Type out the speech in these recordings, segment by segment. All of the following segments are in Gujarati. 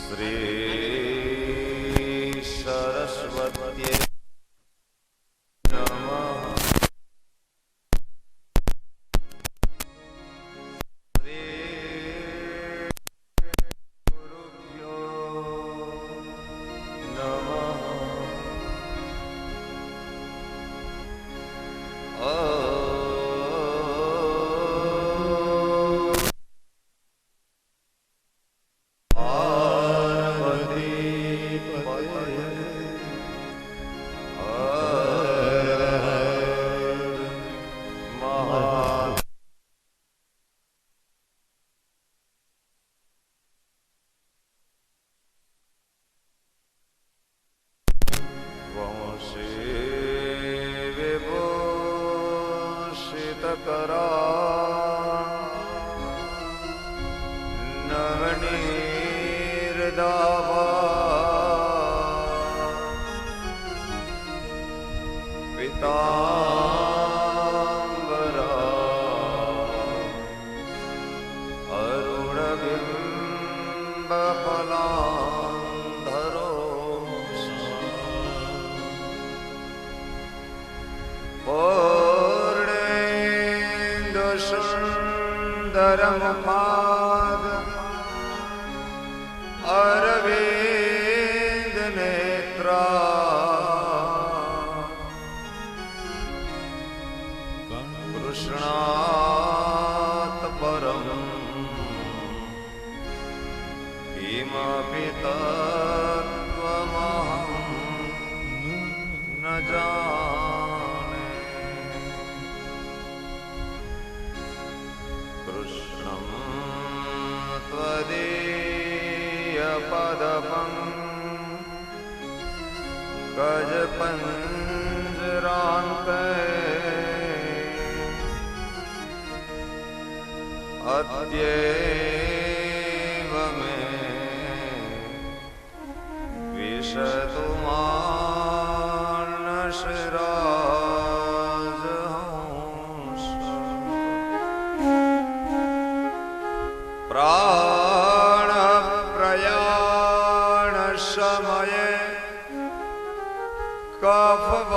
श्री सरस्वती धर्मपाद अरविंद नेत्रा कृष्णात् परम किमपि तत्त्वमहं न जाने। कृष्णं त्वदीयपदपङ्कजपञ्जरान्ते अद्यैव मे विशतु मानसराजहंस। प्राणप्रयाणसमये कफवातपित्तैः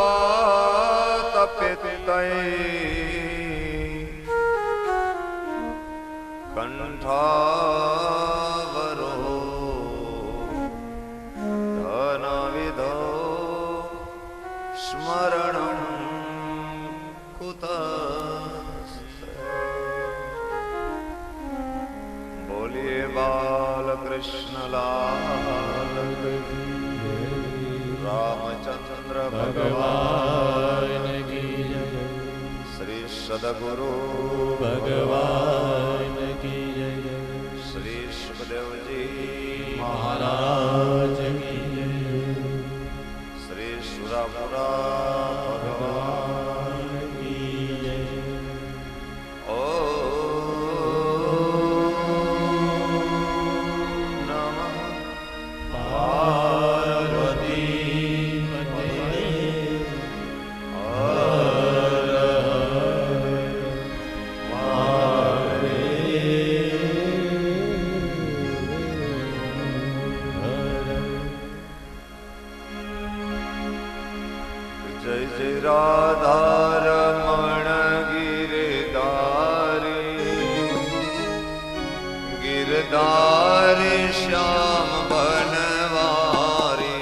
कंठावरो धनविधो स्मरणं कुतस्ते। बोलिए बालकृष्ण लाल रामचंद्र भगवान की जय। श्री सद्गुरु भगवान की जय। श्री सुखदेव जी महाराज की जय। श्री सुरापुरा भगवान की जय। ओम नमः पार्वती पतये हर जय जय राधा रमण गिरधारी गिरधारी श्याम बनवारी।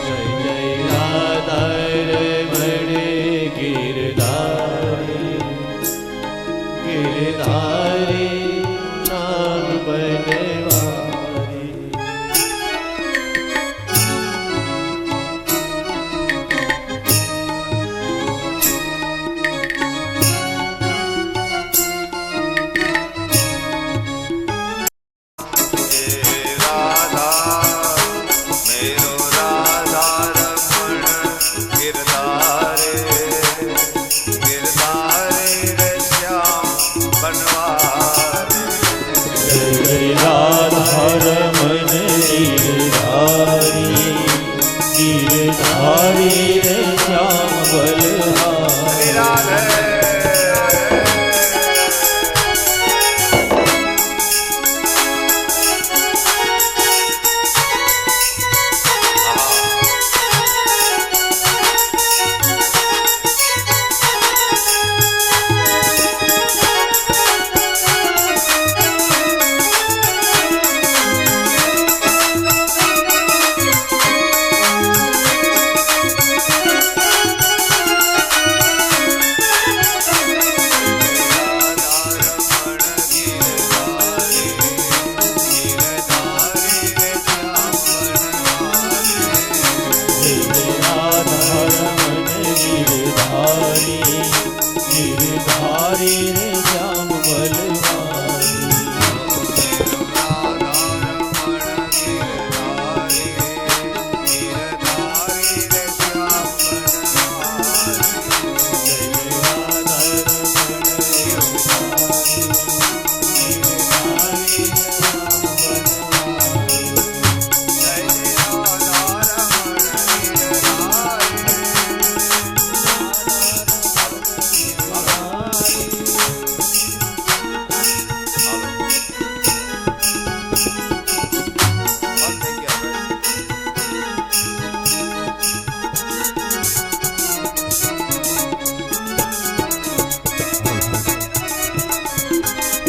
जय जय राधा रमण गिरधारी गिरधारी श्याम बनवारी। गिरधारी रे श्याम बलहारी।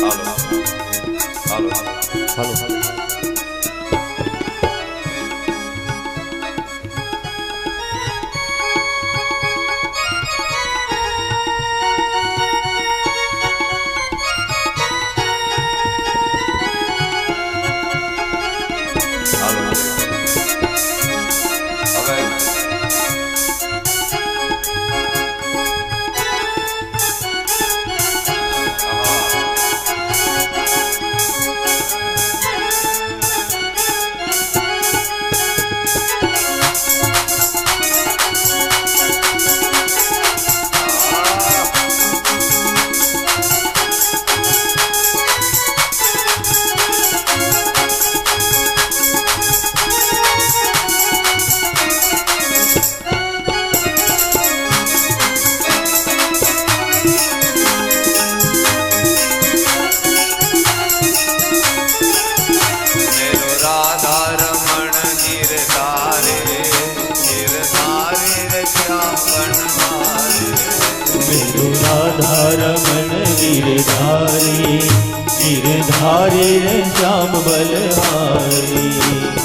હાલો હાલો रमण गिरधारी गिरधारी श्याम बलहारी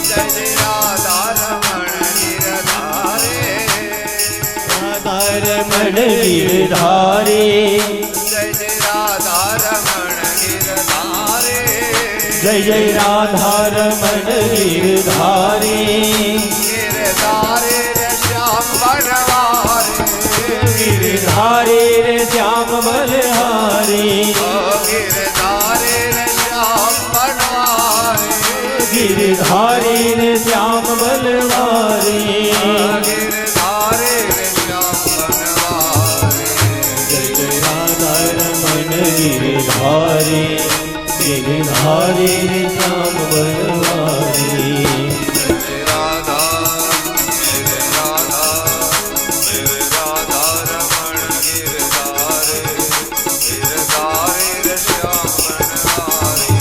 जय राधा रमण गिरधारी राधा रमण गिरधारी जय राधा रमण गिरधारी जय राधा रमण गिरधारी गिरधारी श्याम बनवारी गिरधारी रे श्याम बलहारी गिरधारी रे श्याम बनवारी गिरधारी रे श्याम बलहारी गिरधारी रे श्याम बनवारी जय राधा रमण गिरधारी गिरधारी रे श्याम बलहारी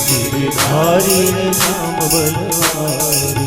गिरधारी रे श्याम बलहारी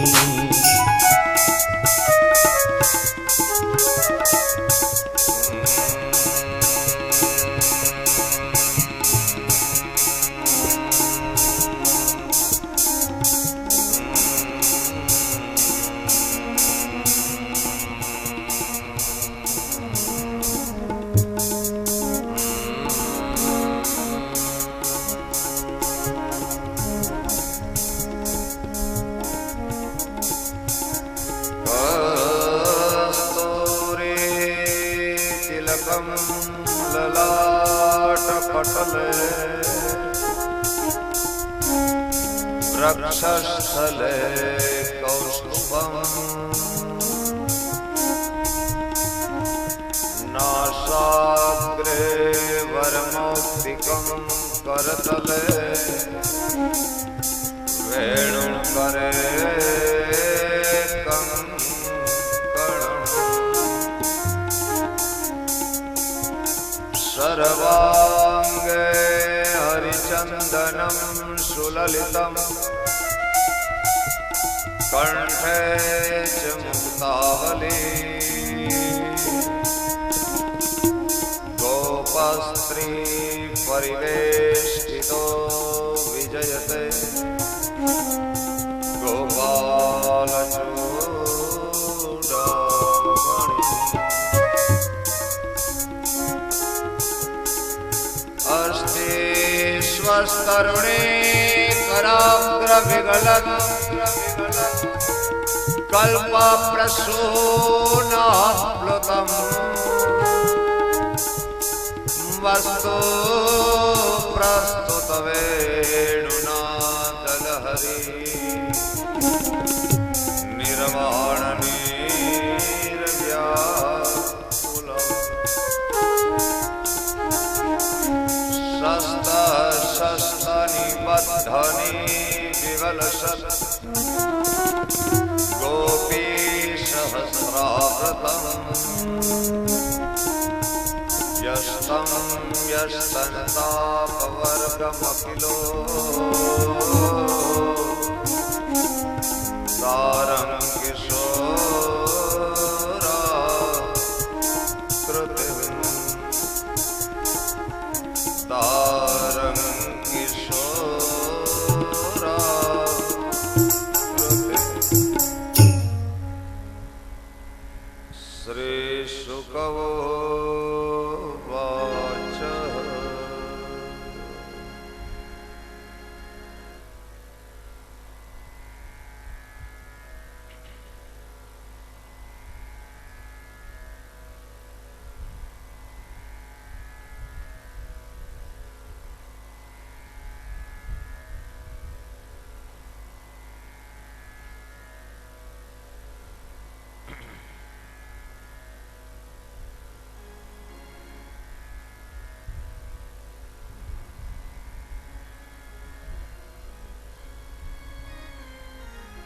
वृक्षस्थले कौस्तुभम् नासाग्रे वरमौक्तिकं करतले वेणुकरे कंकणम् सर्वांगे हरिचन्दनं सुललितम् कंठे च मुक्तावली गोपस्त्री परिवेष्टितो विजयते गोपालचूडामणि अस्ति स्वस्तरुणे कराग्रविगलत् कल्पप्रसूनाप्लुतम् वस्तु प्रस्तुतवेणुना दलहरी निर्वाणनीर्व्याकुलम् शस्तनिबद्धनि विवलसत् गोपी सहस्रावृतम् यस्तं यस्तनतापवर्गमखिलो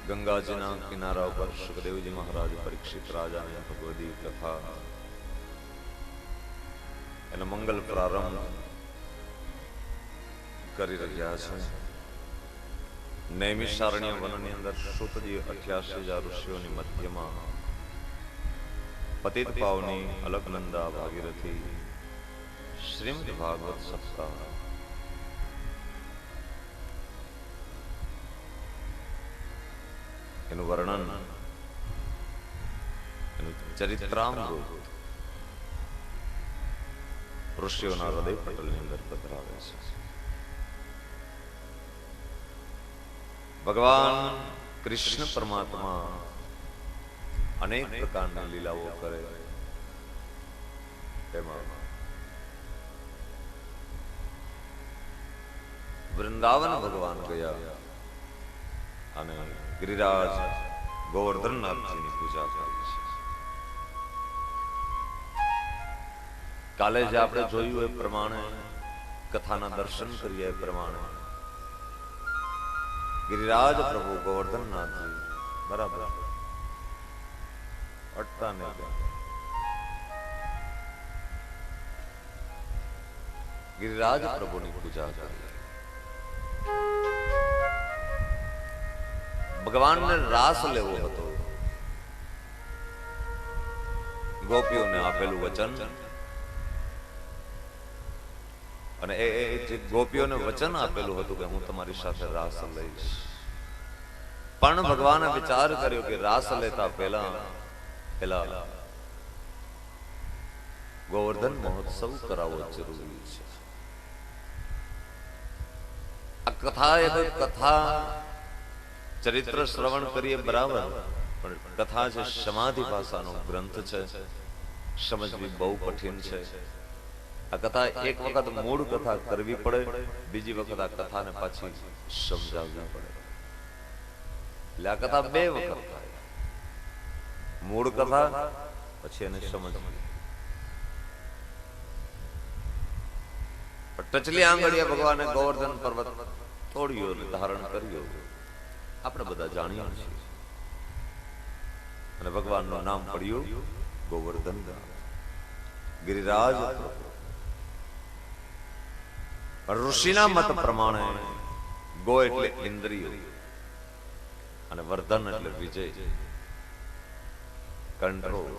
ગંગાજીના કિનારા ઉપર સુખદેવજી મહારાજ પરીક્ષિત રાજાને ભગવદી કથા એનો મંગલ પ્રારંભ કરી રહ્યા છે. નૈમિષારણ્ય વનની અંદર સુતજી 88,000 ઋષિઓની મધ્યમાં પતિત પાવની અલકનંદા ભાગીરથી શ્રીમદ ભાગવત સપ્તાહ એનું વર્ણન, એનું ચરિત્રામૃત ઋષિઓના હૃદય પટલની અંદર પધરાવે છે. ભગવાન કૃષ્ણ પરમાત્મા અનેક પ્રકારની લીલાઓ કરે. તેમાં વૃંદાવન ભગવાન ગયા અને ગિરિરાજ ગોવર્ધનનાથજીની પૂજા કરી છે. કાલે જે આપણે જોયું એ પ્રમાણે, કથાના દર્શન કરીએ એ પ્રમાણે ગિરિરાજ પ્રભુ ગોવર્ધનનાથજી બરાબર અટતા ને ગિરિરાજ પ્રભુની પૂજા કરી. ભગવાનને રાસ લેવો હતો. ગોપીઓને આપેલું વચન, અને એ જે ગોપીઓને વચન આપેલું હતું કે હું તમારી સાથે રાસ લઈશ, પણ ભગવાને વિચાર કર્યો કે રાસ લેતા પહેલા ગોવર્ધન મહોત્સવ કરાવવો જરૂરી છે. આ કથા એ કથા ચરિત્ર શ્રવણ કરીએ બરાબર, પણ કથા જે સમાધિ ભાષાનો ગ્રંથ છે, સમજવી બહુ કઠિન છે. આ કથા એક વખત મૂળ કથા કરવી પડે, બીજી વખત આ કથાને પાછી સમજાવવી પડે. એટલે આ કથા બે વખત થાય. મૂળ કથા પછી એને સમજવી. ટચલી આંગળીએ ભગવાને ગોવર્ધન પર્વત તોડ્યો અને ધારણ કર્યો. આપણે બધા જાણીએ છીએ. અને ભગવાનનું નામ પડ્યું ગોવર્ધન. ગિરિરાજ ઋષિના મત પ્રમાણે ગો એટલે ઇન્દ્રિયો અને વર્ધન એટલે વિજય, કંટ્રોલ.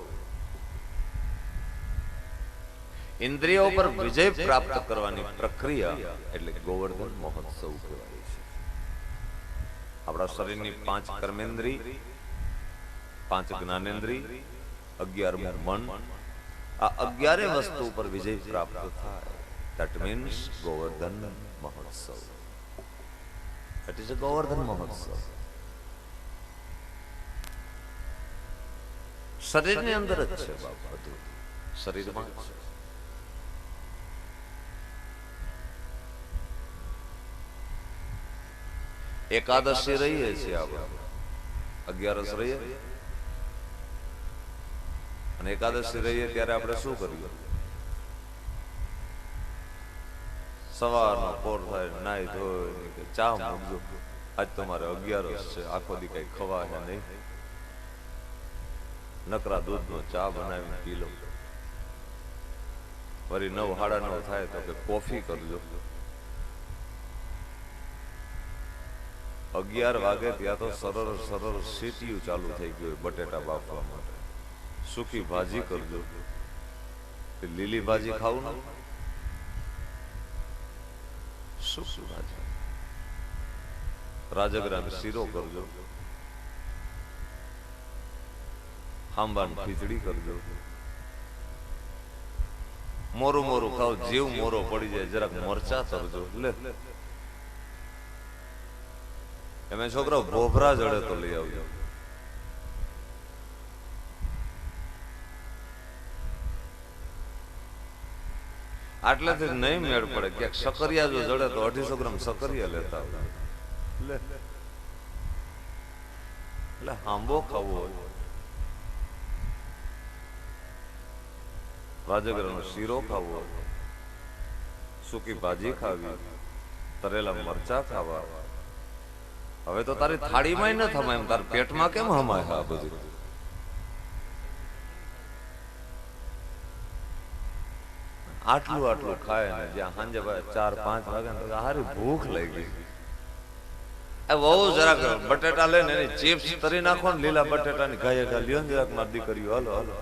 ઇન્દ્રિયો પર વિજય પ્રાપ્ત કરવાની પ્રક્રિયા એટલે ગોવર્ધન મહોત્સવ કહેવાય છે. આપણા શરીરની 5 કર્મેન્દ્રી, 5 જ્ઞાનેન્દ્રી, 11મું મન, આ 11 વસ્તુ ઉપર વિજય પ્રાપ્ત થાય. That means ગોવર્ધન મહોત્સવ. That is a ગોવર્ધન મહોત્સવ. શરીરની અંદર જ છે બાપ, બધું શરીરમાં જ છે. એકાદશી રહીએ છીએ આપણે, 11 રહીએ, અને એકાદશી રહીએ ત્યારે આપણે શું કરીએ? સવારનો પોર થાય, નાઈ ધોઈ કે ચા મૂકજો, આજ તમારે 11 છે, આખો દી કઈ ખવાય નહીં, નકરા દૂધનો ચા બનાવીને પી લો. વળી 9, 9:30 થાય તો કે કોફી કરજો. 11 વાગે ત્યાં તો સરળ સીટીયું ચાલુ થઈ ગયું બટેટા બાફવા માટે. સૂકી ભાજી કરજો, લીલી ભાજી ખાવું ને, સૂકી ભાજી. રાજગરાનો શીરો કરજો, હાંબાની ખીચડી કરજો. મોરું ખાવ, જીવ મોરો પડી જાય, જરાક મરચા તરજો. લે એમે છોકરા ભોભરા જડે તો લઈ આવજો. આટલેથી નહીં મેળ પડે, ક્યાંક સકરિયા જો જડે તો 250 ગ્રામ સકરિયા લેતા આવે. એટલે આંબો ખાવો હોય, રાજગરાનો શીરો ખાવો હોય, સૂકી ભાજી ખાવી, તરેલા મરચા ખાવા, હવે તો તારી થાળીમાં ન થમાય એમ, તારા પેટમાં કેમ હમાય આ બધું? આટલું આટલું ખાય ને જ્યાં સાંજે 4-5 વાગે ને તો હારી ભૂખ લાગી ગઈ. બહુ જરાક બટેટા લઈને એની ચિપ્સ તરી નાખો ને, લીલા બટેટાની ગાયે ગા લ્યો ને જરાક મારી દીકરીઓ, હાલો હાલો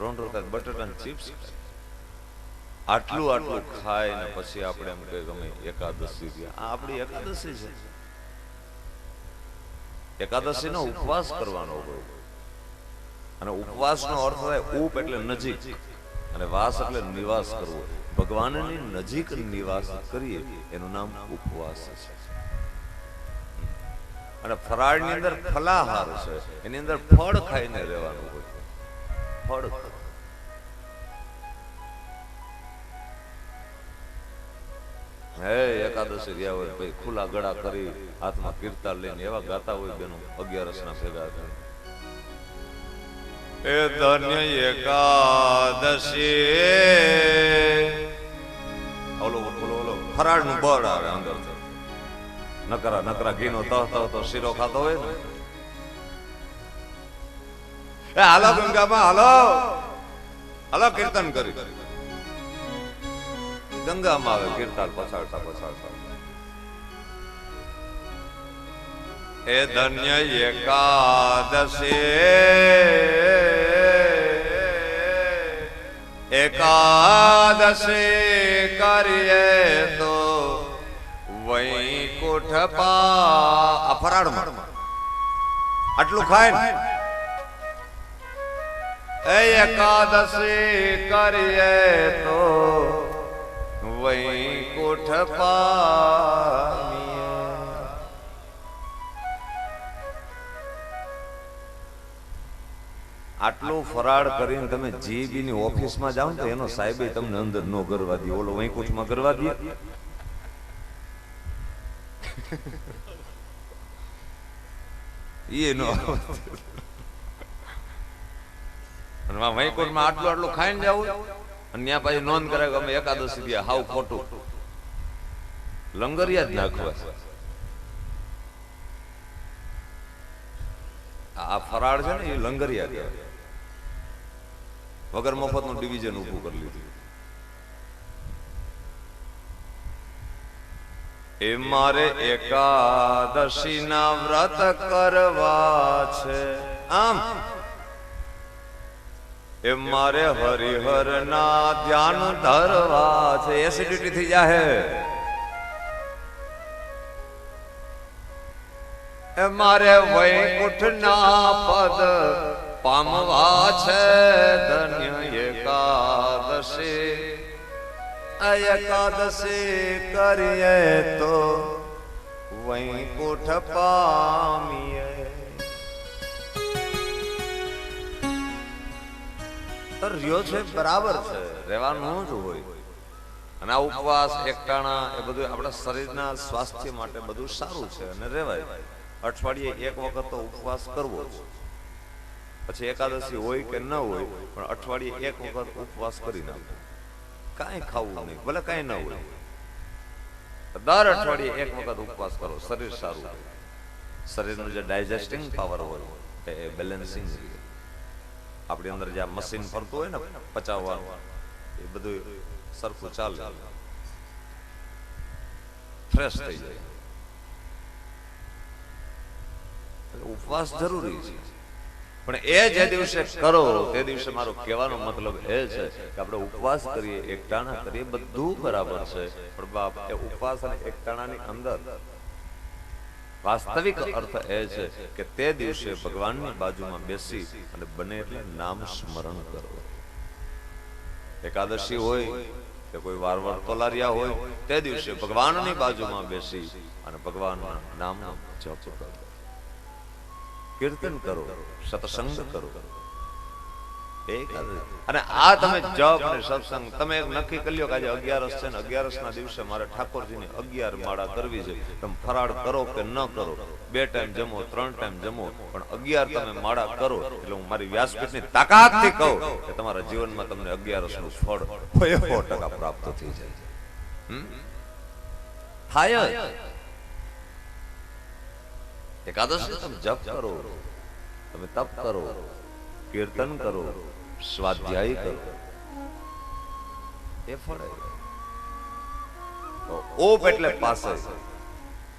રોંઢો કાંઈક બટેટાની ચિપ્સ. આટલું આટલું ખાય ને પછી આપણે એમ કે ગમે એકાદશી આ આપણી એકાદશી છે. એકાદશી નો ઉપવાસ કરવાનો હોય, અને ઉપવાસ નો અર્થ થાય ઉપ એટલે નજીક, અને વાસ એટલે નિવાસ કરવો. ભગવાનની નજીક નિવાસ કરીએ એનું નામ ઉપવાસ છે. અને ફરાળની અંદર ફલાહાર છે, એની અંદર ફળ ખાઈને રહેવાનું હોય. ફળ હે એકાદશી રહ્યા હોય ભાઈ ખુલ્લા ગળા કરી હાથમાં કીર્તન લઈને એવા ગાતા હોય બેનો 11 ના ભેગા કરી. એ ધન્ય એકાદશી ઓલો ફરાળ નું બળ આવે અંદર, નકરા નકરા ઘીનો તો શીરો ખાતો હોય ને. એ હાલો ગંગામાં હાલો હાલો કીર્તન કરી ગંગામાં આવે કીર્તન પછાડતા પછાડતા. એ ધન્ય એકાદશી કરીએ તો વૈકુંઠ આ ફરાળમાં આટલું ખાય ને. એ એકાદશી કરીએ તો વૈકુંઠ પામીએ. આટલું ફરાળ કરીને તમે જીબી ની ઓફિસમાં જાઓ ને તો એનો સાહેબ તમને અંદર નો કરવા દે, ઓલો વૈકુંઠમાં કરવા દે. એ નો વૈકુંઠમાં આટલું આટલું ખાઈને જવું, અને ત્યાં પાછી નોંધ કરે કે અમે એકાદશી દે. હાવ ખોટું, લંગરિયા જ નાખવા. આ ફરાળ છે ને એ લંગરિયા કહેવાય. વગર મફત નું ડિવિઝન ઉભું કરી લીધું. એ મારે એકાદશી ના વ્રત કરવા છે, આમ એ મારે હરિહર ના ધ્યાન ધરવા છે. એસિડિટી થઈ જાહે. એ મારે વૈકુંઠ ના પદ પામવા છે. ધન્ય એકાદશી એકાદશી કરીએ તો વૈકુંઠ પામીએ. રહ્યો છે બરાબર છે, રહેવાનું જ હોય. અને આ ઉપવાસ એકટાણા એ બધું આપણા શરીરના સ્વાસ્થ્ય માટે બધું સારું છે અને રહેવાય. અઠવાડિયે એક વખત તો ઉપવાસ કરવો જ. પછી એકાદશી હોય કે ન હોય, પણ અઠવાડિયે એક વખત ઉપવાસ કરી નાખો. કાંઈ ખાવું નહીં, ભલે કાંઈ ન હોય. દર અઠવાડિયે એક વખત ઉપવાસ કરો, શરીર સારું રહે. શરીરનું જે ડાયજેસ્ટિંગ પાવર હોય એ બેલેન્સિંગ, આપણી અંદર જે મશીન ફરતું હોય ને પચાવવાનું, એ બધું સરખું ચાલે, ફ્રેશ થઈ જાય. ઉપવાસ જરૂરી છે, પણ એ જે દિવસે કરો તે દિવસે મારો કહેવાનો મતલબ એ છે કે આપણે ઉપવાસ કરીએ, એકટાણા કરીએ, બધું બરાબર છે, પણ બાપ એ ઉપવાસ અને એકટાણાની અંદર વાસ્તવિક અર્થ એ છે કે તે દિવસે ભગવાનની બાજુમાં બેસી અને બને એટલે નામ સ્મરણ કરો. એકાદશી હોય કે કોઈ વારવાર તોલારિયા હોય, તે દિવસે ભગવાનની બાજુમાં બેસી અને ભગવાનના નામનો જપ કરો, કીર્તન કરો, સત્સંગ કરો. અને આ તમે જપ અને સત્સંગ તમે નક્કી કરી લો કે આજે 11 છે ને 11 ના દિવસે મારે ઠાકોરજીની 11 માળા કરવી છે. તમે ફરાળ કરો કે ન કરો, 2 ટાઈમ જમો 3 ટાઈમ જમો, પણ 11 તમે માળા કરો એટલે હું મારી વ્યાસપીઠની તાકાતથી કહું કે તમારા જીવનમાં તમને 11 નું ફળ 100% પ્રાપ્ત થઈ જાય. થાય જ. એકાદશી તમે જપ કરો, તમે તપ કરો, કીર્તન કરો, સ્વાધ્યાય કરો, એ ફળે. ઓપ એટલે પાસે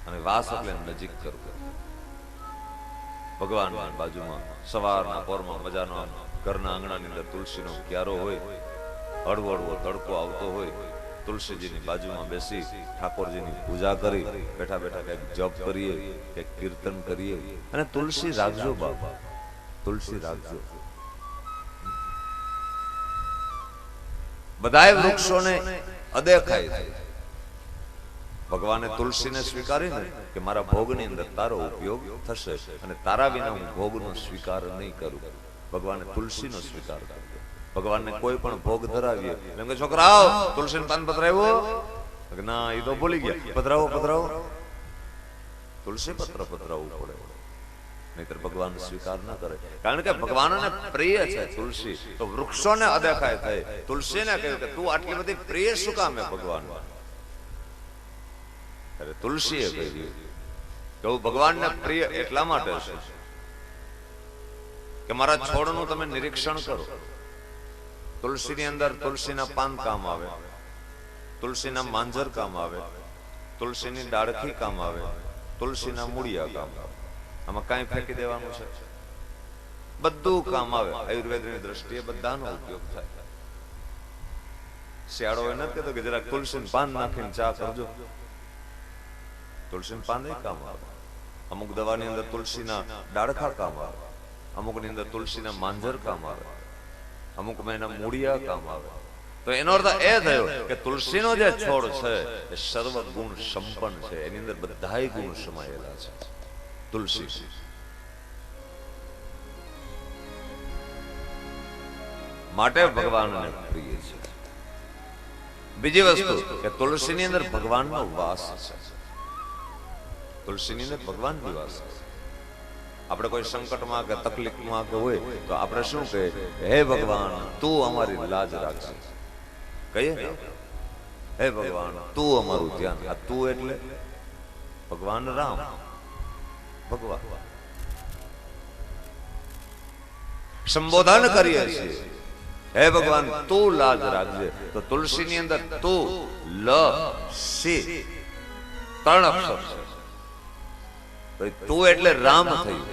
અને વાસ એટલે નજીક કરવું. ભગવાન બાજુમાં સવારના પોરમાં મજાનો ઘરના આંગણાની અંદર તુલસીનો ક્યારો હોય, હળવો હળવો તડકો આવતો હોય, તુલસીજીની બાજુમાં બેસી ઠાકોરજીની પૂજા કરી બેઠા બેઠા કઈક જપ કરીએ, કઈક કીર્તન કરીએ. અને તુલસી રાખજો બાબા, તુલસી રાખજો. બધાય વૃક્ષોને અદેખાય છે. ભગવાને તુલસીને સ્વીકારીને કે મારા ભોગની અંદર તારો ઉપયોગ થશે અને તારા વિના હું ભોગનો સ્વીકાર નહીં કરું. ભગવાને તુલસીનો સ્વીકાર કર્યો. ભગવાનને કોઈ પણ ભોગ ધરાવીએ એમ કે છોકરાઓ તુલસીનું પાન પધરાવ્યો, ના એ તો ભૂલી ગયા, પધરાવો પધરાવો. તુલસી પત્ર પધરાવવું પડે, નહીતર ભગવાન સ્વીકાર ના કરે. કારણ કે ભગવાનને પ્રિય છે તુલસી, તો વૃક્ષોને અદેખાય થઈ. તુલસીને કહ્યું કે તું આટલી બધી પ્રિય શું કામ હે ભગવાન? અરે તુલસીએ કહ્યું કે હું ભગવાનને પ્રિય એટલા માટે છે કે મારા છોડનું તમે નિરીક્ષણ કરો. તુલસીની અંદર તુલસીના પાન કામ આવે, તુલસીના માંજર કામ આવે, તુલસીની ડાળખી કામ આવે, તુલસીના મૂળિયા કામ આવે. આમાં કાંઈ ફેંકી દેવાનું છે? બધું કામ આવે. આયુર્વેદની દ્રષ્ટિએ બધાનો ઉપયોગ થાય. શિયાળો એ નથી કહેતો કે જરાક તુલસીનું પાન નાખીને ચા કરજો. તુલસીનું પાન એ કામ આવે. અમુક દવાની અંદર તુલસીના ડાળખા કામ આવે, અમુકની અંદર તુલસીના માંજર કામ આવે, અમુકમાં એના મૂળિયા કામ આવે. તો એનો અર્થ એ થયો કે તુલસીનો જે છોડ છે એ સર્વ ગુણ સંપન્ન છે. એની અંદર બધાય ગુણ સમાયેલા છે. તુલસી માટે ભગવાનને પ્રિય છે. બીજી વસ્તુ કે તુલસીની અંદર ભગવાનનો વાસ છે. તુલસીની અંદર ભગવાન નિવાસ છે. આપણે કોઈ સંકટમાં કે તકલીફમાં કે હોય તો આપણે શું કહીએ? હે ભગવાન તું અમારી લાજ રાખજે. કહીએ ને, હે ભગવાન તું અમારું ધ્યાન. આ તું એટલે ભગવાન રામ, ભગવાન સંબોધન કરીએ છીએ. હે ભગવાન તું લાજ રાખજે. તો તુલસીની અંદર તું, લ, સી ત્રણ અક્ષર છે. તું એટલે રામ થયું,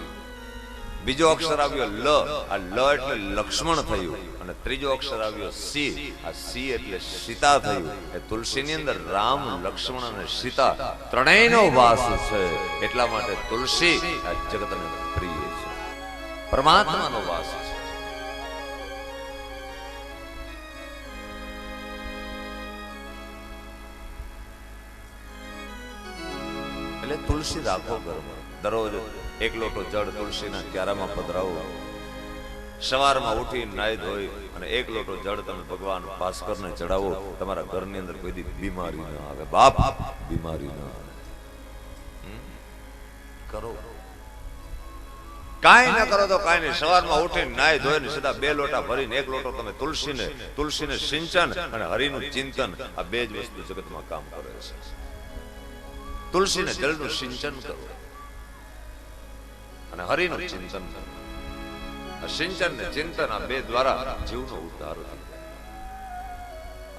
બીજો અક્ષર આવ્યો લ, આ લ એટલે લક્ષ્મણ થયું, અને ત્રીજો અક્ષર આવ્યો સી, આ સી એટલે સીતા થયું. એ તુલસીની અંદર રામ, લક્ષ્મણ અને સીતા ત્રણેયનો વાસ છે. એટલા માટે તુલસી આ જગતને પ્રિય છે, પરમાત્માનો વાસ છે. એટલે તુલસી રાખો ઘરમાં. દરરોજ એક લોટો જળ તુલસીના ક્યારામાં પધરાવો. સવારમાં ઉઠી નાઈ ધોઈ અને એક લોટો જળ તમે ભગવાન ભાસ્કરને ચડાવો. તમારા ઘરની અંદર કોઈ દી બીમારી ના આવે. બાપ બીમારી ના આવે. કરો, કાંઈ ના કરો તો કાંઈ નહીં. સવારમાં ઉઠીને નાઈ ધોઈને સીધા બે લોટા ભરીને એક લોટો તમે તુલસીને સિંચન અને હરિનું ચિંતન, આ બે જ વસ્તુ જગતમાં કામ કરે છે. તુલસીને જળનું સિંચન કરો અને હરિનું ચિંતન કરો. સિંચન ને ચિંતન આ બે દ્વારા જીવનો ઉદ્ધાર થાય.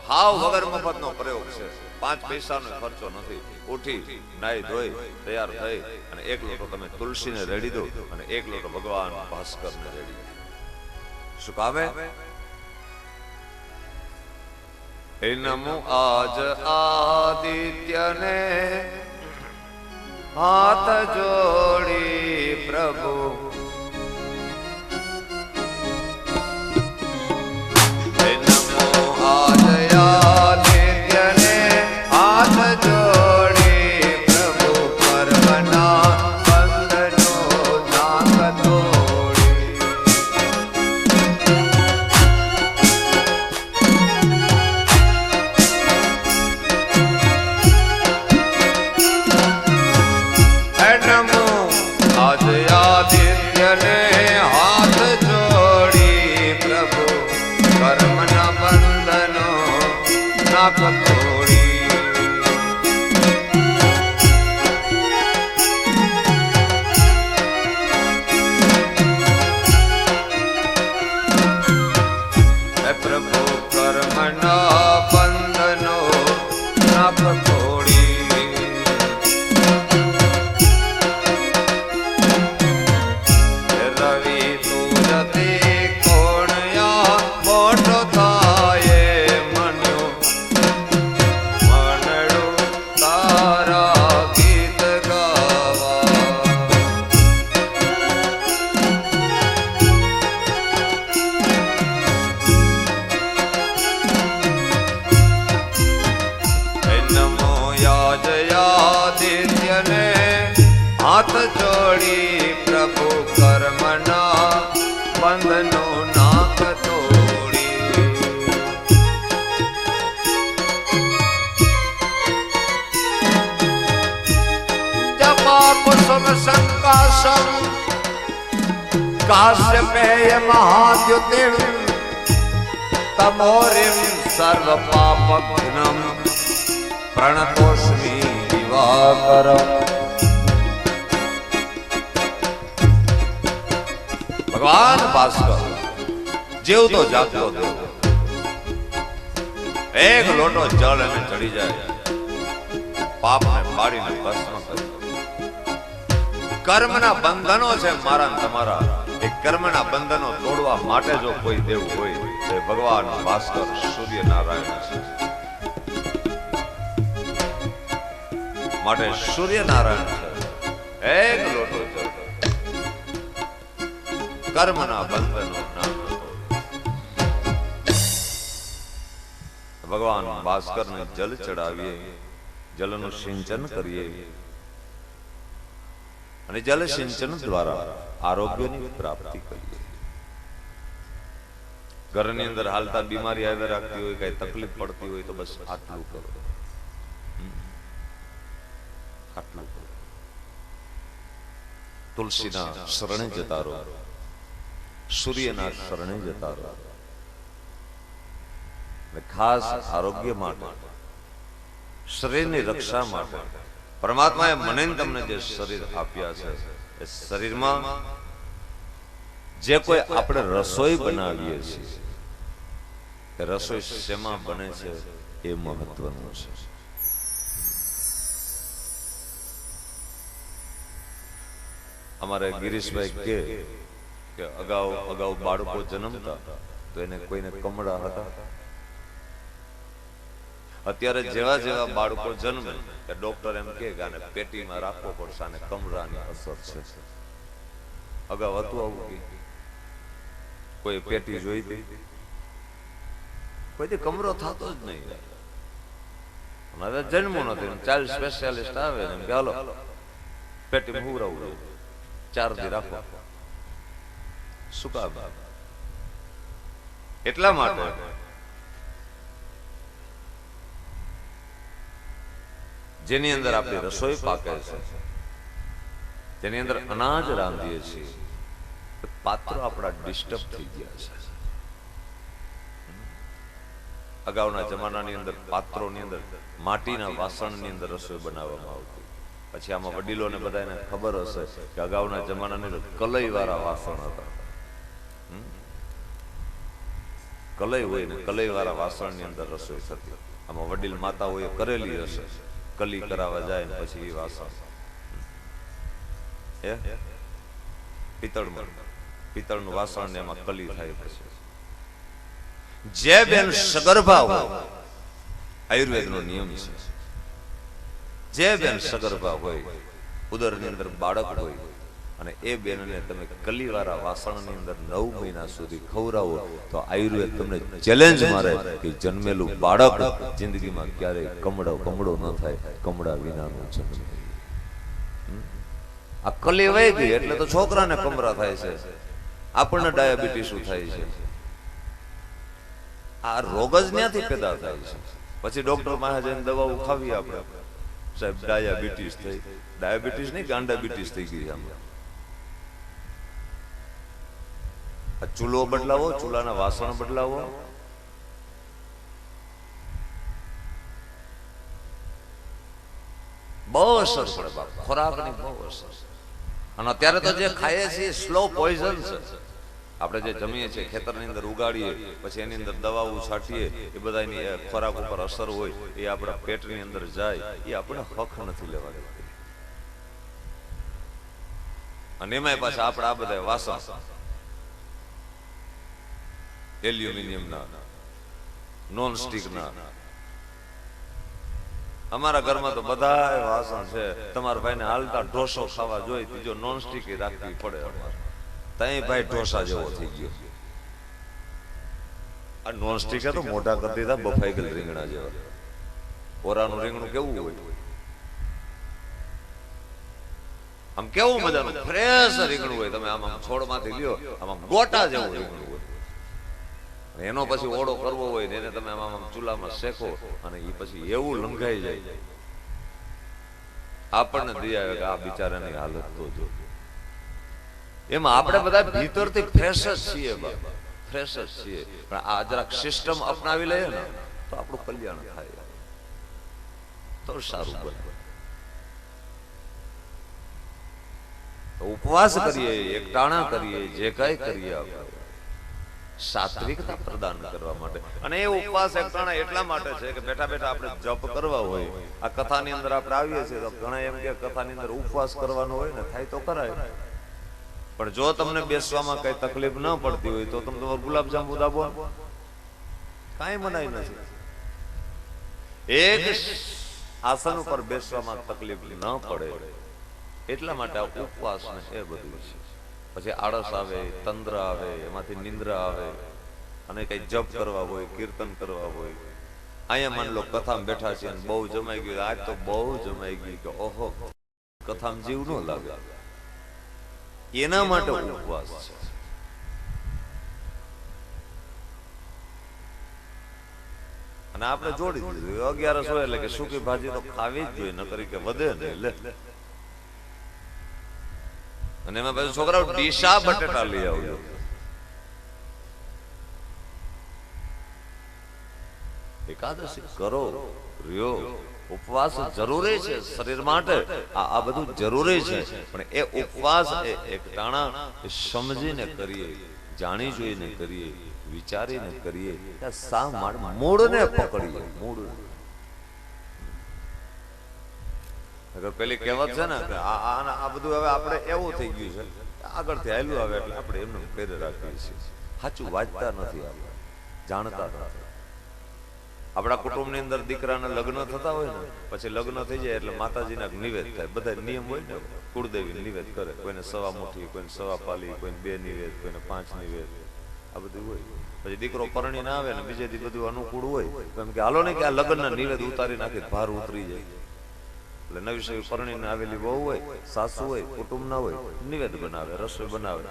હાવ વગર મફતનો પ્રયોગ છે. 5 પૈસાનો ખર્ચો નથી. ઉઠી નાઈ ધોઈ તૈયાર થઈ અને એક લોટો તમે તુલસીને રેડી દો અને એક લોટો ભગવાન ભાસ્કરને રેડી દો. શું કામે? હે નમો આજ આદિત્યને હાથ જોડી પ્રભુ, હે નમો આદિત્યને હાથ જોડી પ્રભુ, પર્વના બંધનો નાક તોડી. હે નમો આદિત્ય વિશ્વમ સંકાશમ કાશ્યપેય મહાદ્યુતિમ તમોરિમ સર્વ પાપઘ્નમ પ્રણતોસ્મિ દિવાકરમ. ભગવાન ભાસ્કર જીવતો જાગતો દેવ, એક લોટો જળ એને ચડી જાય પાપને બાળીને ભસ્મ કરે. કર્મના બંધનો છે મારા ને તમારા, એ કર્મના બંધનો તોડવા માટે જો કોઈ દેવ હોય તો ભગવાન ભાસ્કર સૂર્યનારાયણ છે. માટે સૂર્યનારાયણ છે. એક લોટો જળ કર્મના બંધનો નામ. ભગવાન ભાસ્કરને જલ ચડાવીએ, જલનું સિંચન કરીએ અને જલ સિંચન દ્વારા આરોગ્યની પ્રાપ્તિ કરીએ. ઘરની અંદર હાલતા બીમારી આવી રાખતી હોય, કઈ તકલીફ પડતી હોય તો બસ આટલું કરો, આટલું કરો. તુલસીના શરણે જતા રહો, સૂર્યના શરણે જતા રહો. ખાસ આરોગ્ય માટે, શરીરની રક્ષા માટે પરમાત્માએ મને તમને જે શરીર આપ્યા છે એ શરીરમાં જે કોઈ આપણે રસોઈ બનાવીએ છીએ એ રસોઈ શેમાં બને છે એ મહત્વનું છે. અમારે ગિરીશભાઈ કે અગાઉ બાળકો જન્મતા તો એને કોઈને કમળા હતા. અત્યારે જેવા જેવા બાળકો જન્મે કે ડોક્ટર એમ કે આને પેટીમાં રાખવો પડશે, આને કમળાની અસર છે. અગાઉ હતું આવું કે કોઈ પેટી જોઈ હતી? કોઈ કમરો થતો જ નહીં. હવે જન્મો નથી, ચાઇલ્ડ સ્પેશિયાલિસ્ટ આવે એમ કે હાલો પેટીમાં હુરાવું 4 દી રાખો. શું કામ? એટલા માટે જેની અંદર આપણી રસોઈ પાકે છે, જેની અંદર અનાજ રાંધીએ છીએ, પાત્રો આપણા ડિસ્ટર્બ થઈ ગયા છે. અગાઉના જમાનાની અંદર પાત્રોની અંદર માટીના વાસણની અંદર રસોઈ બનાવવામાં આવતી. પછી આમાં વડીલોને બધાને ખબર હશે કે અગાઉના જમાનાની અંદર કલઈ વાળા વાસણ હતા. કલઈ હોય ને કલઈ વાળા વાસણની અંદર રસોઈ થતી. આમાં વડીલ માતાઓએ કરેલી હશે, કલી કરાવવા જાય ને પછી એ વાસણ પિત્તળનું વાસણ ને એમાં કલી થાય. પછી જે બેન સગર્ભા હોય, આયુર્વેદનો નિયમ છે, જે બેન સગર્ભા હોય, ઉદરની અંદર બાળક હોય અને એ બેનને તમે કલીવાળા વાસણની અંદર 9 મહિના સુધી ખવડાવો તો આયુર્વેદ તમને ચેલેન્જ મારે કે જન્મેલું બાળક જિંદગીમાં ક્યારેય કમળો ન થાય, કમળા વિનાનું જન્મ. આ કલી વહી ગઈ એટલે તો છોકરાને કમરા થાય છે, આપણને ડાયાબિટીસ થાય છે. આ રોગ જ ત્યાંથી પેદા થાય છે. પછી ડોક્ટર પાસે જઈને દવાઓ ખાવી આપણે, સાહેબ ડાયાબિટીસ થઈ. ડાયાબિટીસ નહીં, ગાંડાબિટીસ થઈ ગઈ. આમ ચૂલો બદલાવો, ચૂલાના વાસણ બદલાવો. બહુ અસર પડે બાપ, ખોરાકની બહુ અસર. અને અત્યારે તો જે ખાઈએ છીએ સ્લો પોઈઝન છે. આપણે જે જમીએ છીએ, ખેતરની અંદર ઉગાડીએ, પછી એની અંદર દવાઓ છાંટીએ, એ બધાની ખોરાક ઉપર અસર હોય, એ આપણા પેટની અંદર જાય, એ આપણે હક નથી લેવા દેતા. અને એમાં પાછા આપણા આ બધા વાસણ એલ્યુમિનિયમના, નોન સ્ટીકના. અમારા ઘરમાં તો બધા વાસણ છે. તમારા ભાઈને હાલતા ઢોસો ખાવા જોઈએ, ત્રીજો નોન સ્ટીક રાખવી પડે. અમારે તઈ ભાઈ ઢોસા જેવો થઈ ગયો. આ નોન સ્ટીક તો મોટા કરી દીધા, બફાઈ ગયેલ રીંગણા જેવા. ઓરાનું રીંગણું કેવું હોય, આમ કેવું મજાનું ફ્રેશ રીંગણું હોય. તમે આમ છોડમાંથી લ્યો, આમ ગોટા જેવું રીંગણું હોય. એનો પછી ઓળો કરવો હોય ને એને તમે આમ ચૂલામાં શેકો અને એ પછી એવું લંઘાઈ જાય. આપણને દયા આવે કે આ બિચારાની હાલત તો જો. એમાં આપણે બધા ભીતરથી ફ્રેશ જ છીએ, ફ્રેશ જ છીએ, પણ આ જરાક સિસ્ટમ અપનાવી લઈએ ને તો આપણું કલ્યાણ થાય, તો સારું બને. ઉપવાસ કરીએ, એકટાણા કરીએ, જે કઈ કરીએ, આપણે સાત્વિકતા પ્રદાન કરવા માટે. અને એ ઉપવાસ એકટાણા એટલા માટે છે કે બેઠા બેઠા આપણે જપ કરવા હોય. આ કથાની અંદર આપણે આવીએ છીએ તો ઘણા એમ કે કથાની અંદર ઉપવાસ કરવાનો હોય ને, થાય તો કરાય, પણ જો તમને બેસવામાં કઈ તકલીફ ન પડતી હોય તો તમે તમારું ગુલાબજાંબુ દાબો, કાંઈ મનાઈ નથી. એક આસન ઉપર બેસવામાં તકલીફ ન પડે એટલા માટે આ ઉપવાસ ને એ બધું છે. પછી આળસ આવે, તંદ્ર આવે, એમાંથી નિંદ્રા આવે, અને કઈ જપ કરવા હોય, કીર્તન કરવા હોય. અહીંયા માન લો કથામાં બેઠા છે અને બહુ જમાઈ ગયું, આજ તો બહુ જમાઈ ગયું કે ઓહો કથામાં જીવ ન લાગે, એના માટે ઉપવાસ છે. અને આપણે જોડી દીધું 11 હોય એટલે કે સૂકી ભાજી તો ખાવી જ જોઈએ, ન કરી કે વધે ને લે. અને એમાં પછી છોકરાઓ ડીશા બટેટા લઈ આવજો. એકાદશી કરો, રહ્યો, ઉપવાસ જરૂરી છે શરીર માટે, આ બધું જરૂરી છે, પણ એ ઉપવાસ એકટાણા સમજીને કરીએ, જાણી જોઈને કરીએ, વિચારીને કરીએ. શા માટે? મૂળને પકડીએ, મૂળ. પેલી કહેવત છે ને કે આ બધું હવે આપણે એવું થઈ ગયું છે, આગળથી હાલ્યું આવે એટલે આપણે એમને પેરે રાખીએ છીએ. સાચું વાંચતા નથી, આપણે જાણતા નથી. આપણા કુટુંબની અંદર દીકરાના લગ્ન થતા હોય ને, પછી લગ્ન થઈ જાય એટલે માતાજીના નિવેદ થાય. બધા નિયમ હોય ને, કુળદેવી નિવેદ કરે, કોઈને 1.25 મુઠ્ઠી, કોઈને 1.25 પાલી, કોઈને 2 નિવેદ, કોઈને 5 નિવેદ, આ બધું હોય. પછી દીકરો પરણીને આવે ને બીજે દી બધું અનુકૂળ હોય, એમ કે હાલો ને કે આ લગ્નના નિવેદ ઉતારી નાખી, ભાર ઉતરી જાય. એટલે નવી સવી પરણીને આવેલી બહુ હોય, સાસુ હોય, કુટુંબ ના હોય, નિવેદ બનાવે, રસોઈ બનાવે,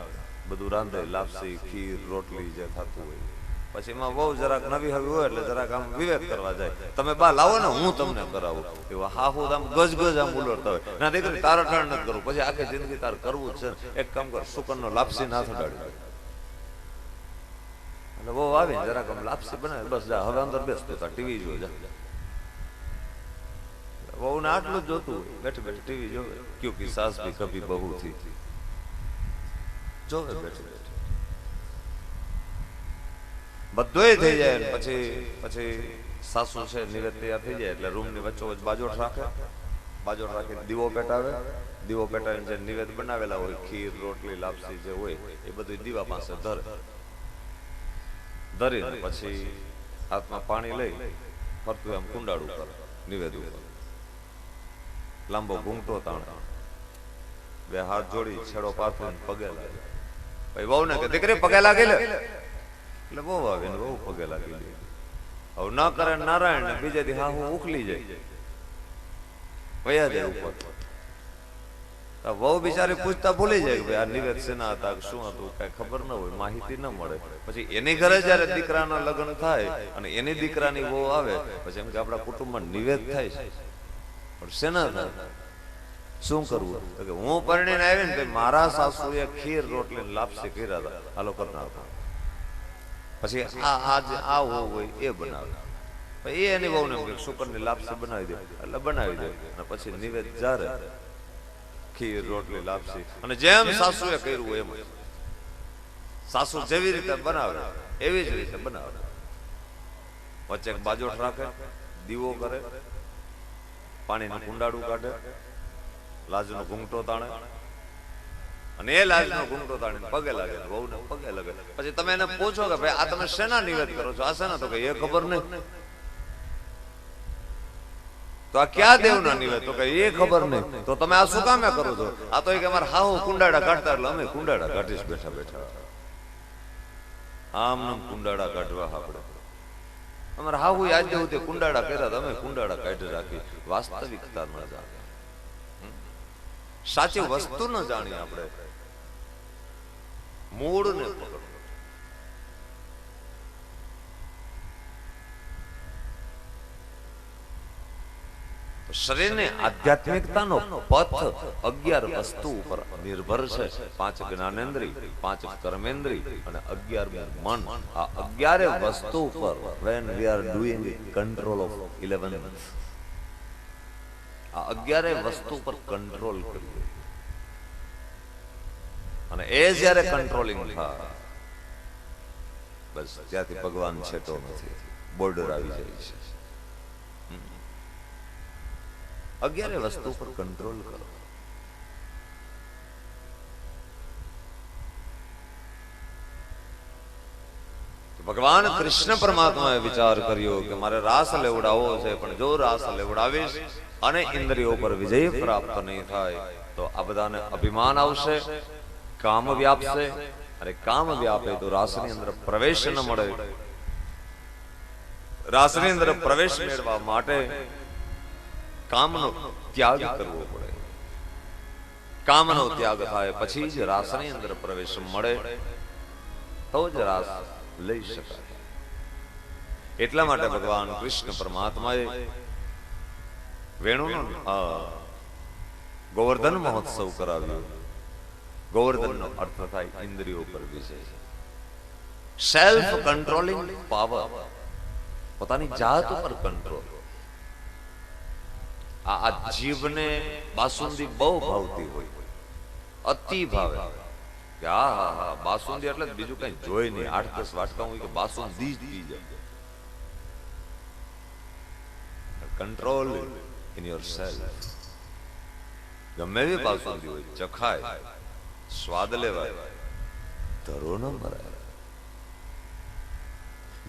બધું રાંધે, લાપસી, ખીર, રોટલી જે થતું હોય. પછી એમાં બહુ જરાક નવી હવી હોય એટલે જરાક આમ વિવેક કરવા જાય, તમે બા લાવો ને હું તમને કરાવું. એવા હાહુ આમ ગજ આમ ઉલડતા હોય, ના દીકરી તારા ઠાણ નથી કરવું, પછી આખી જિંદગી તારે કરવું જ છે. એક કામ કર, સુકનનો લાપસી ના થડાડી, એટલે બહુ આવી જરાક આમ લાપસી બનાવે, બસ જા હવે અંદર બેસ, તો ટીવી જોવે જા. બહુ ને આટલું જ જોતું હોય, બેઠે બેઠે ટીવી જોવે. ક્યોંકિ સાસ ભી કભી બહુ થી, જોવે બેઠે બેઠે. બધુંય થઈ જાય પછી સાસુ છે નિવેદ તૈયાર થઈ જાય એટલે રૂમની વચ્ચોવચ્ચ બાજોટ રાખે, બાજોટ રાખી દીવો પેટાવે, દીવો પેટાવીને જે નિવેદ બનાવેલા હોય, ખીર, રોટલી, લાપસી જે હોય એ બધું દીવા પાસે ધરીને પછી હાથમાં પાણી લઈ ફરતું આમ કુંડાળું કરે નિવેદ ઉપર, લાંબો ઘૂંટો તાણે, 2 હાથ જોડી છેડો પાથરીને પગે લાગે. ભાઈ બહુ ને કે દીકરી પગે લાગી લે, એટલે બહુ આવે ને બહુ પગે લાગી લે. હવે ન કરે નારાયણ ને બીજે દી હા હું ઉખલી જાય, વયા જાય ઉપર. બહુ બિચારી પૂછતા ભૂલી જાય કે ભાઈ આ નિવેદ શેના હતા, શું હતું, કઈ ખબર ન હોય, માહિતી ન મળે. પછી એની ઘરે જયારે દીકરાના લગ્ન થાય અને એની દીકરાની બહુ આવે, પછી એમ કે આપણા કુટુંબમાં નિવેદ થાય છે, પણ શેના થાય, શું કરવું? તો કે હું પરણીને આવી ને મારા સાસુએ ખીર, રોટલી, લાપસી કર્યા હતા, હાલો કરનાર. પછી આ હોય એ બનાવે. એ એની બહુ ને શુકરની લાપસી બનાવી દે એટલે બનાવી દે, અને પછી નિવેદ જારે, ખીર, રોટલી, લાપસી, અને જેમ સાસુએ કર્યું એમ, સાસુ જેવી રીતે બનાવે એવી જ રીતે બનાવે. વચ્ચે એક બાજોટ રાખે, દીવો કરે, પાણીનું કુંડાળું કાઢે, લાજનો ઘૂંટો તાણે, અને એ લાજનો ઘૂંટો તાણીને પગે લાગે, વહુને પગે લાગે. પછી તમે એને પૂછો કે ભાઈ આ તમે શેના નિવેદ કરો છો, આ શેના? તો કે એ ખબર નહીં. તો આ ક્યાં દેવના નિવેદ? તો કે એ ખબર નહીં. તો તમે આ શું કામે કરો છો? આ તો કે અમારે હાહુ કુંડાળા કાઢતા એટલે અમે કુંડાળા કાઢીશ બેઠા બેઠા. આમ નામ કુંડાળા કાઢવા આપણે, અમારે હાહુ આજ દેવું તે કુંડાળા કર્યા હતા, અમે કુંડાળા કાઢી રાખી. વાસ્તવિકતા ન જાણે, સાચી વસ્તુ ન જાણીએ આપણે, મૂળ ને પકડો. શરીરને આધ્યાત્મિકતાનો પથ 11 વસ્તુ ઉપર નિર્ભર છે. 5 જ્ઞાનેન્દ્રિય, 5 કર્મેન્દ્રિય અને 11 મન. આ 11 વસ્તુ ઉપર when we are doing control of 11th, આ 11 વસ્તુ પર કંટ્રોલ કરીએ અને એ જ્યારે કંટ્રોલિંગ થાય બસ ત્યાંથી ભગવાન છેટો નથી, બોર્ડર આવી જાય છે. 11 વસ્તુ પર કંટ્રોલ કરો. ભગવાન કૃષ્ણ પરમાત્માએ વિચાર કર્યો કે મારે રાસ લેવડાવવો છે, પણ જો રાસ લેવડાવીશ અને ઇન્દ્રિયો પર વિજય પ્રાપ્ત નહીં થાય તો આ બધાને અભિમાન આવશે, કામ વ્યાપશે, અને કામ વ્યાપે તો રાસની અંદર પ્રવેશ ન મળે. રાસની અંદર પ્રવેશ મેળવવા માટે કામનો ત્યાગ કરવો પડે. કામનો ત્યાગ થાય પછી જ રાસની અંદર પ્રવેશ મળે, તો જ રાસ લઈ શકાય. એટલા માટે ભગવાન કૃષ્ણ પરમાત્માએ વેણુનો ગોવર્ધન મહોત્સવ કરાવ્યો. ગોવર્ધનનો અર્થ થાય ઇન્દ્રિયો પર વિજય, સેલ્ફ કંટ્રોલિંગ પાવર, પોતાની જાત ઉપર કંટ્રોલ. આ જીવને બાસુંદી બહુ ભાવતી હોય, અતિ ભાવે કે હા બાસુંદી એટલે બીજું કઈ જોઈ નહીં. 8-10 વાટકા હોય કે બાસુંદી જ પી જાય. Control in your self. ગમે એવી બાસુંદી હોય ચખાય, સ્વાદ લેવાય, ધરો ન મરાય.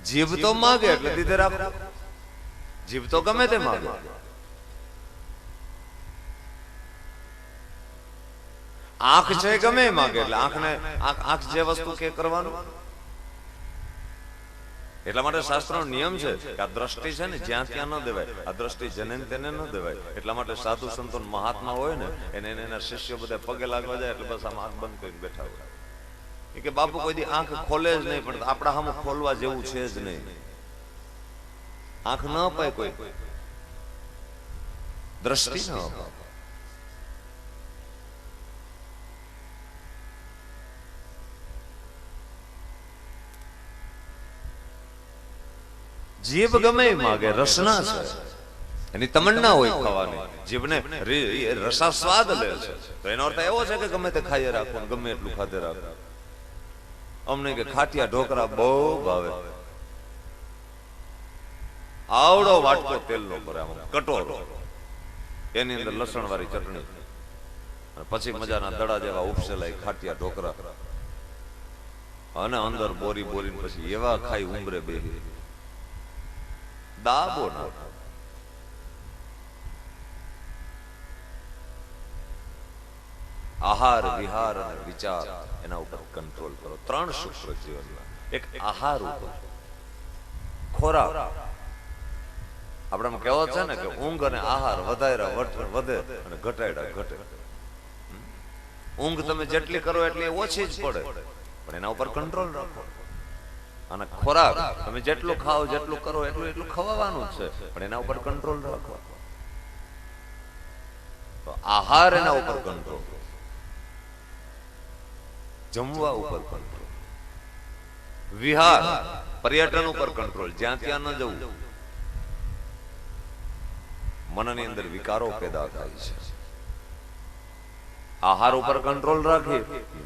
જીભ તો માગે એટલે દીધે રાખો. જીભ તો ગમે તે માગે. આંખ છે ગમે માગે એટલે આંખ જે વસ્તુ કે કરવાનું. એટલા માટે શાસ્ત્રનો નિયમ છે કે આ દ્રષ્ટિ છે ને જ્યાં ત્યાં ન દેવાય. આ દ્રષ્ટિ જેને તેને ન દેવાય. એટલા માટે સાધુ સંતો મહાત્મા હોય ને એને એના શિષ્યો બધા પગે લાગવા જાય એટલે બસ આમ આંખ બંધ કરીને બેઠા હોય. એ કે બાપુ કોઈ દી આંખ ખોલે જ નહીં, પણ આપણા સામે ખોલવા જેવું છે જ નહીં. આંખ ન અપાય, કોઈ દ્રષ્ટિ ન અપાય. જીભ ગમે માગે, રસના છે, એની તમન્ના હોય ખાવાની. જીભને રસા સ્વાદ લે છે, તો એનો અર્થ એવો છે કે ગમે તે ખાઈ રાખો, ગમે એટલું ખાતે રાખો. અમને કે ખાટિયા ઢોકરા બહુ ભાવે. આવડો વાટકો તેલનો ભરે, કટોરો, એની અંદર લસણ વાળી ચટણી, પછી મજાના દડા જેવા ઉપસેલા ખાટિયા ઢોકરા, અને અંદર બોરી બોરીને પછી એવા ખાઈ ઉમરે બેહી. દાબો ના. આહાર, વિહાર અને વિચાર, એના ઉપર કંટ્રોલ કરો. 3 સૂત્ર જીવનમાં. એક આહાર ઉપર, ખોરાક. આપણે કહેવત છે ને કે ઊંઘ અને આહાર વધાર્યા વધે અને ઘટાડ્યા ઘટે. ઊંઘ તમે જેટલી કરો એટલી ઓછી જ પડે, પણ એના ઉપર કંટ્રોલ રાખો. અને ખોરાક તમે જેટલું ખાઓ, જેટલું કરો એટલું ખવાવાનું છે, પણ એના ઉપર કંટ્રોલ રાખો. તો આહાર એના ઉપર કંટ્રોલ, જમવા ઉપર કંટ્રોલ, વિહાર પર્યટન ઉપર કંટ્રોલ, જ્યાં ત્યાં ન જવું. મનની અંદર વિકારો પેદા થાય છે. આહાર ઉપર કંટ્રોલ રાખીએ,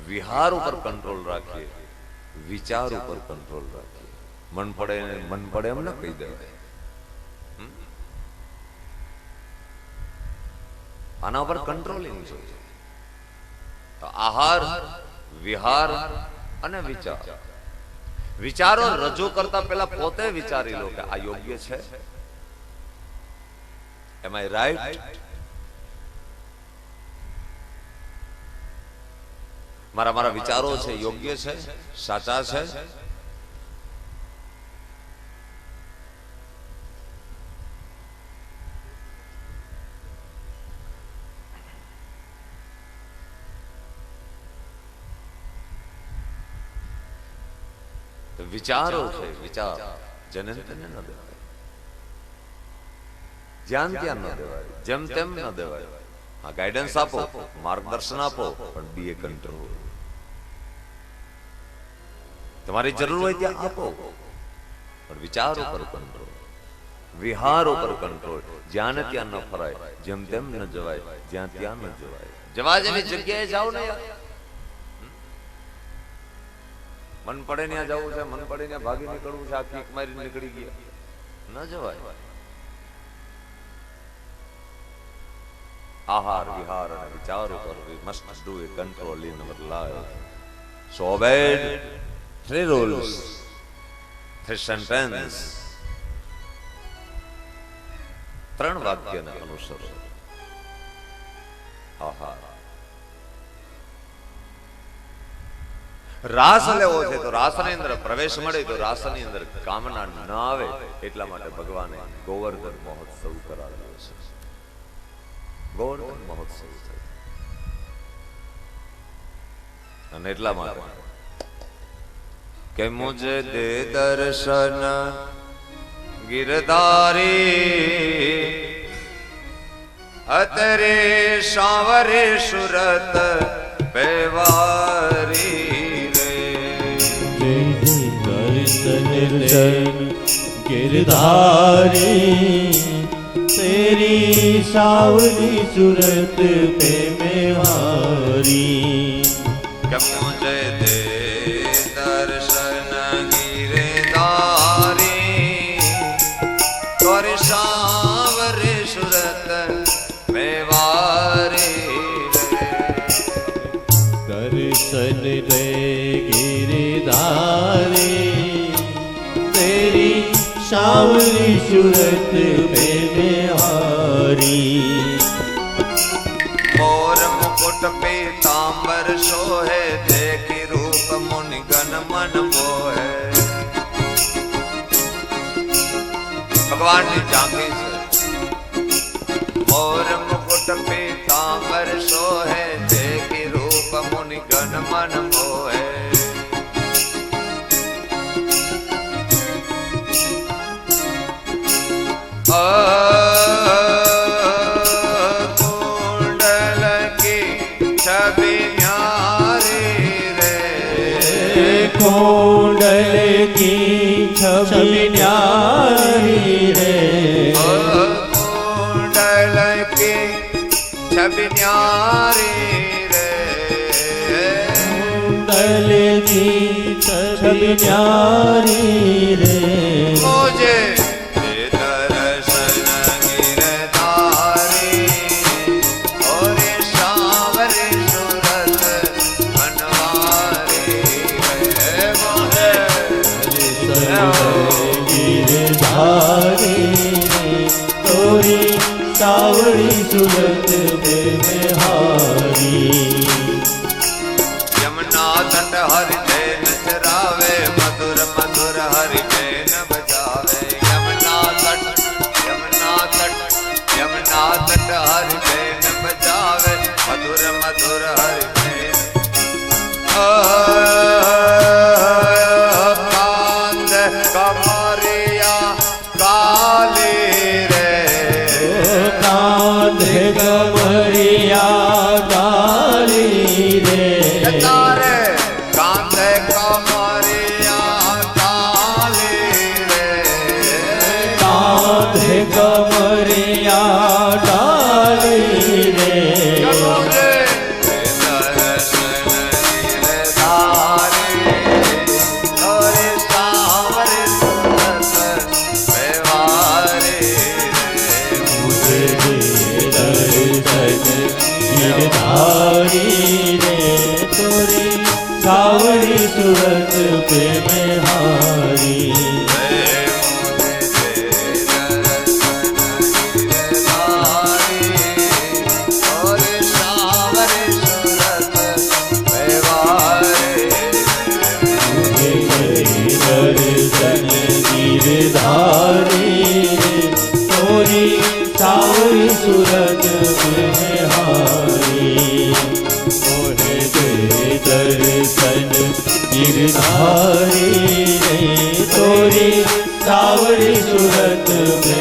વિહાર ઉપર કંટ્રોલ રાખીએ, વિચાર ઉપર કંટ્રોલ રાખીએ. મન પડે એમ ન કહી દેવાય. આના ઉપર કંટ્રોલિંગ જોઈએ. તો આહાર, વિહાર અને વિચાર. વિચારો રજૂ કરતા પહેલા પોતે વિચારી લો કે આ યોગ્ય છે, એમ આઈ રાઈટ? મારા વિચારો છે યોગ્ય છે, સાચા છે? વિચારો છે, વિચાર જેને તેને ન દેવાય. જ્યાં ત્યાં ન દેવાય, જેમ તેમ ન દેવાય. હા, ગાઈડન્સ આપો, માર્ગદર્શન આપો, પણ બી એ કંટ્રોલ. તમારી જરૂર હોય ત્યાં આપો, પણ વિચાર ઉપર કંટ્રોલ, વિહાર ઉપર કંટ્રોલ. જ્યાં ને ત્યાં ન ફરાય, જેમ તેમ ન જવાય, જ્યાં ત્યાં ન જવાય. જવા જેવી જગ્યાએ જાઓ ને યાર. મન પડે ત્યાં જવું છે, મન પડે ત્યાં ભાગી નીકળવું છે, આ કિક મારી નીકળી ગયા, ન જવાય. આહાર વિહાર અને વિચાર ઉપર we must do a control in our life. So obeyed 3 rules, 3 sentence, 3 વાક્યને અનુસરો. આહાર, રાસ લેવો છે તો રાસની અંદર પ્રવેશ મળે તો રાસની અંદર કામના ન આવે, એટલા માટે ભગવાને ગોવર્ધન મહોત્સવ કરાવ્યો છે. ગોવર્ધન મહોત્સવ છે અને એટલા માટે કે મુજે દે દર્શન ગિરધારી અતરે સાવરે સુરત પેવારી રે. દર્શન गिरधारी तेरी सावली सूरत पे मेवारी. मुझे दे दर्शन गिरधारी तोरे सावरे सूरत मेवारी दर्शन रे गिरधारी तेरी सावली सूरत पे मेवारी. मोर मुकुट पीतांबर सोहे देखी रूप मुनि गण मन मोहे. भगवान ने झांकी से मोर मुकुट पीतांबर सोहे देखी रूप मुनि गण मन मोहे. कुंडल की छवि न्यारी रे. कुंडल की छवि न्यारी रे. कुंडल की छवि न्यारी रे. मुझे दर्शन गिरधारी और सावरे सूरत बनवारी गिरधारी तोरी सावरी सूरत पे मेहारी. यमुना तट हरि जैन चरावे मधुर मधुर हरि जैन बजावे. यमुना तट हरि जैन बजावे मधुर मधुर हरि जैन. कांद कमरिया काली रे. कांध कमरिया काली रे. तारे कांद कमरिया काली रे. कांध कमरिया काली रे. गिरधारी रे तोरी सावरी सूरत पे मेहारी. गिरधारी तोरी सावरी सूरत पे मेहारी. मोहे दे दर्शन गिरधारी रे तोरी सावरी सूरत पे